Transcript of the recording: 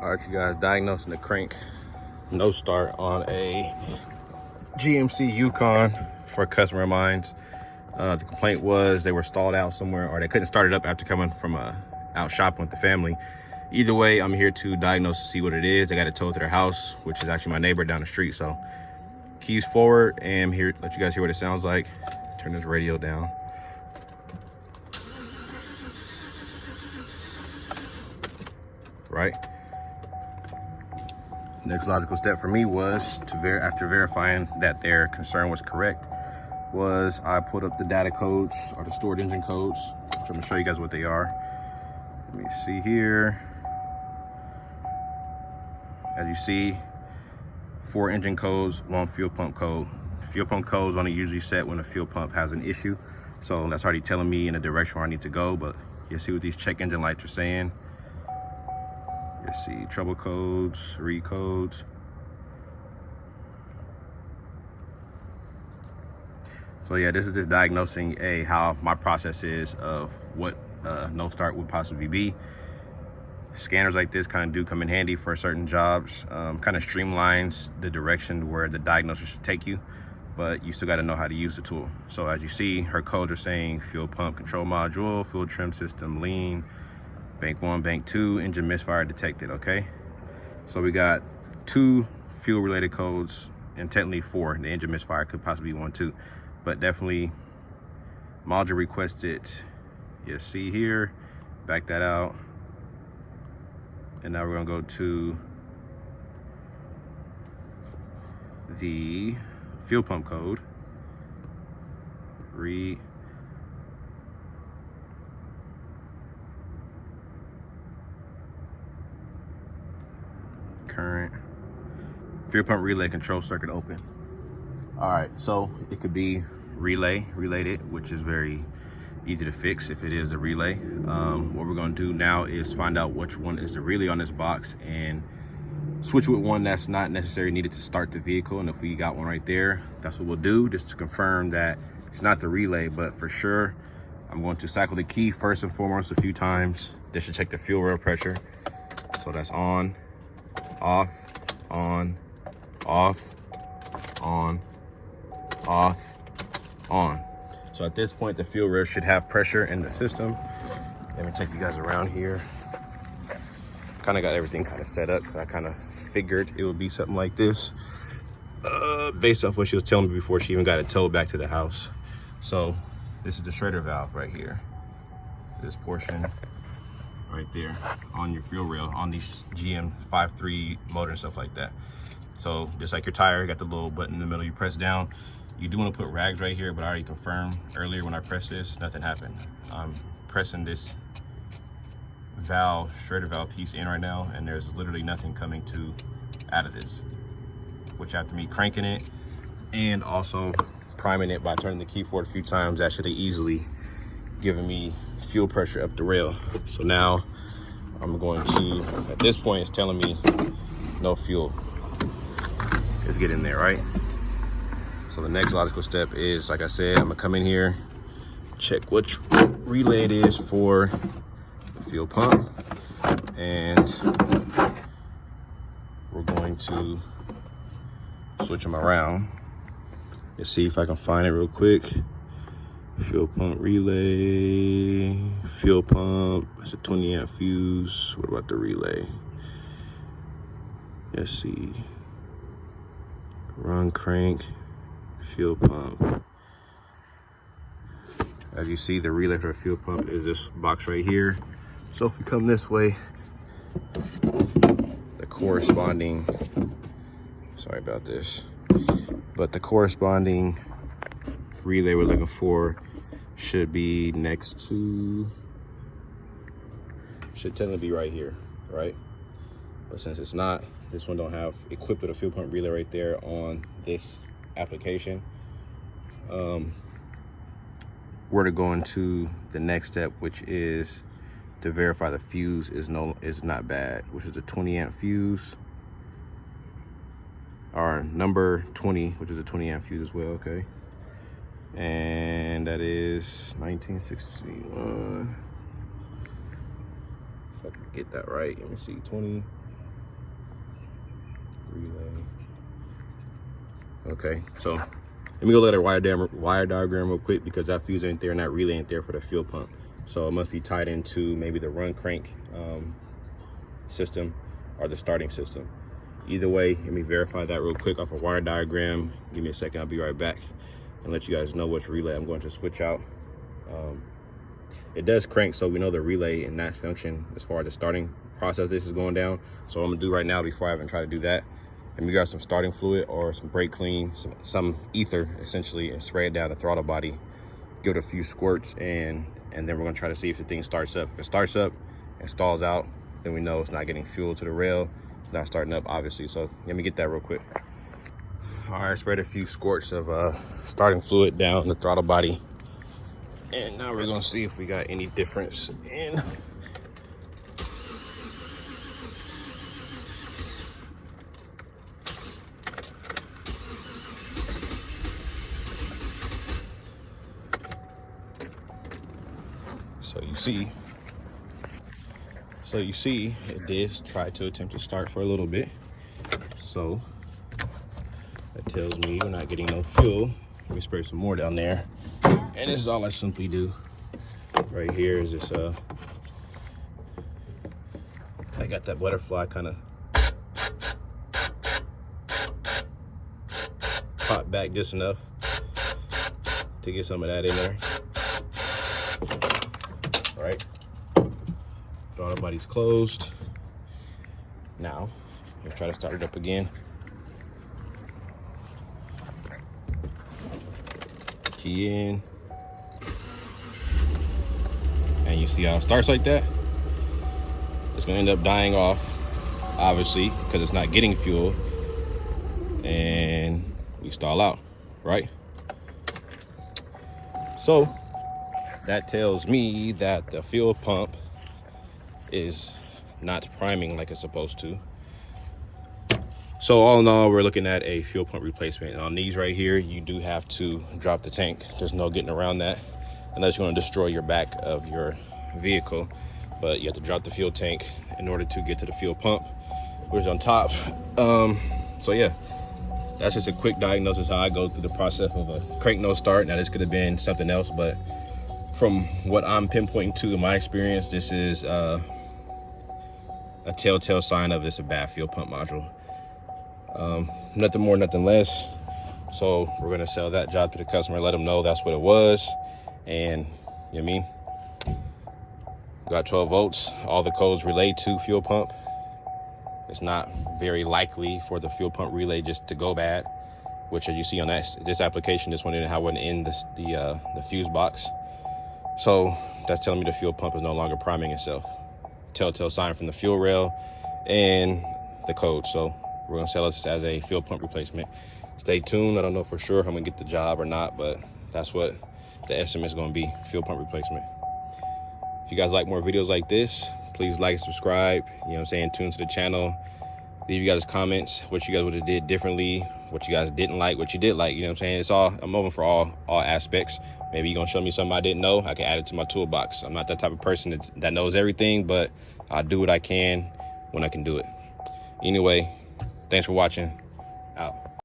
All right, you guys, diagnosing the crank no start on a GMC Yukon for a customer of mine. The complaint was they were stalled out somewhere, or they couldn't start it up after coming from out shopping with the family. Either way, I'm here to diagnose to see what it is. They got it towed to their house, which is actually my neighbor down the street. So keys forward, and I'm here to let you guys hear what it sounds like. Turn this radio down. Right. Next logical step for me was to after verifying that their concern was correct, was I put up the data codes or the stored engine codes, which I'm gonna show you guys what they are. Let me see here. As you see, 4 engine codes, 1 fuel pump code. Fuel pump codes only usually set when a fuel pump has an issue, so that's already telling me in the direction where I need to go. But you'll see what these check engine lights are saying. You see trouble codes, read codes. So yeah, this is just diagnosing how my process is of what no start would possibly be. Scanners like this kind of do come in handy for certain jobs. Kind of streamlines the direction where the diagnosis should take you, but you still got to know how to use the tool. So as you see, her codes are saying fuel pump control module, fuel trim system lean, bank 1, bank 2, engine misfire detected. Okay, so we got 2 fuel related codes, and technically 4. The engine misfire could possibly be 1 too, but definitely module requested. You see here, back that out. And now we're gonna go to the fuel pump code. Read. Current. Fuel pump relay control circuit open. All right, so it could be related, which is very easy to fix if it is a relay. What we're going to do now is find out which one is the relay on this box and switch with one that's not necessarily needed to start the vehicle. And if we got one right there, that's what we'll do, just to confirm that it's not the relay. But for sure, I'm going to cycle the key first and foremost a few times. This should check the fuel rail pressure. So that's on, off, on, off, on, off, on. So at this point, the fuel rail should have pressure in the system. Let me take you guys around here. Kind of got everything kind of set up. I kind of figured it would be something like this, based off what she was telling me before she even got it towed back to the house. So this is the Schrader valve right here. This portion right there on your fuel rail on these GM 5.3 motor and stuff like that. So just like your tire, you got the little button in the middle, you press down. You do want to put rags right here, but I already confirmed earlier when I pressed this, nothing happened. I'm pressing this valve, Schrader valve piece in right now, and there's literally nothing coming out of this, which after me cranking it and also priming it by turning the key forward a few times, that should have easily given me fuel pressure up the rail. So now I'm going to, at this point, it's telling me no fuel. Let's get in there, right? So the next logical step is, like I said, I'm gonna come in here, check which relay it is for the fuel pump, and we're going to switch them around. Let's see if I can find it real quick. Fuel pump relay, fuel pump, it's a 20 amp fuse. What about the relay? Let's see. Run crank, fuel pump. As you see, the relay for the fuel pump is this box right here. So if we come this way, the corresponding, sorry about this, but the corresponding relay we're looking for should be next to, should technically be right here, right? But since it's not, this one don't have equipped with a fuel pump relay right there on this application. We're to go into the next step, which is to verify the fuse is not bad, which is a 20 amp fuse, or number 20, which is a 20 amp fuse as well. Okay, and that is 1961. If I can get that right, let me see, 20. relay. Okay, so let me go look at a wire diagram real quick, because that fuse ain't there and that relay ain't there for the fuel pump. So it must be tied into maybe the run crank system or the starting system. Either way, let me verify that real quick off a wire diagram. Give me a second, I'll be right back and let you guys know which relay I'm going to switch out. It does crank, so we know the relay and that function as far as the starting process this is going down. So what I'm gonna do right now, before I even try to do that, let me grab some starting fluid or some brake clean, some ether essentially, and spray it down the throttle body, give it a few squirts, and then we're gonna try to see if the thing starts up. If it starts up and stalls out, then we know it's not getting fuel to the rail. It's not starting up, obviously. So let me get that real quick. All right, sprayed a few squirts of starting fluid down the throttle body. And now we're gonna see if we got any difference in So you see, it did try to attempt to start for a little bit. So that tells me we're not getting no fuel. Let me spray some more down there. And this is all I simply do. Right here is this, I got that butterfly kind of pop back just enough to get some of that in there. Right? Throttle body's closed. Now, I'm gonna try to start it up again. Key in. And you see how it starts like that? It's gonna end up dying off, obviously, because it's not getting fuel. And we stall out, right? So, that tells me that the fuel pump is not priming like it's supposed to. So all in all, we're looking at a fuel pump replacement. And on these right here, you do have to drop the tank. There's no getting around that unless you want to destroy your back of your vehicle. But you have to drop the fuel tank in order to get to the fuel pump, which is on top. So yeah, that's just a quick diagnosis how I go through the process of a crank no start. Now this could have been something else, but from what I'm pinpointing to in my experience, this is a telltale sign of it's a bad fuel pump module. Nothing more, nothing less. So we're gonna sell that job to the customer, let them know that's what it was. And you know what I mean? Got 12 volts, all the codes relay to fuel pump. It's not very likely for the fuel pump relay just to go bad, which as you see on this application, this one didn't have one in the fuse box. So that's telling me the fuel pump is no longer priming itself. Telltale sign from the fuel rail and the code. So we're gonna sell this as a fuel pump replacement. Stay tuned. I don't know for sure if I'm gonna get the job or not, but that's what the estimate is gonna be, fuel pump replacement. If you guys like more videos like this, please like and subscribe. You know what I'm saying? Tune to the channel. Leave you guys comments, what you guys would have did differently, what you guys didn't like, what you did like. You know what I'm saying? It's all, I'm open for all aspects. Maybe you're gonna show me something I didn't know, I can add it to my toolbox. I'm not that type of person that knows everything, but I'll do what I can when I can do it. Anyway, thanks for watching.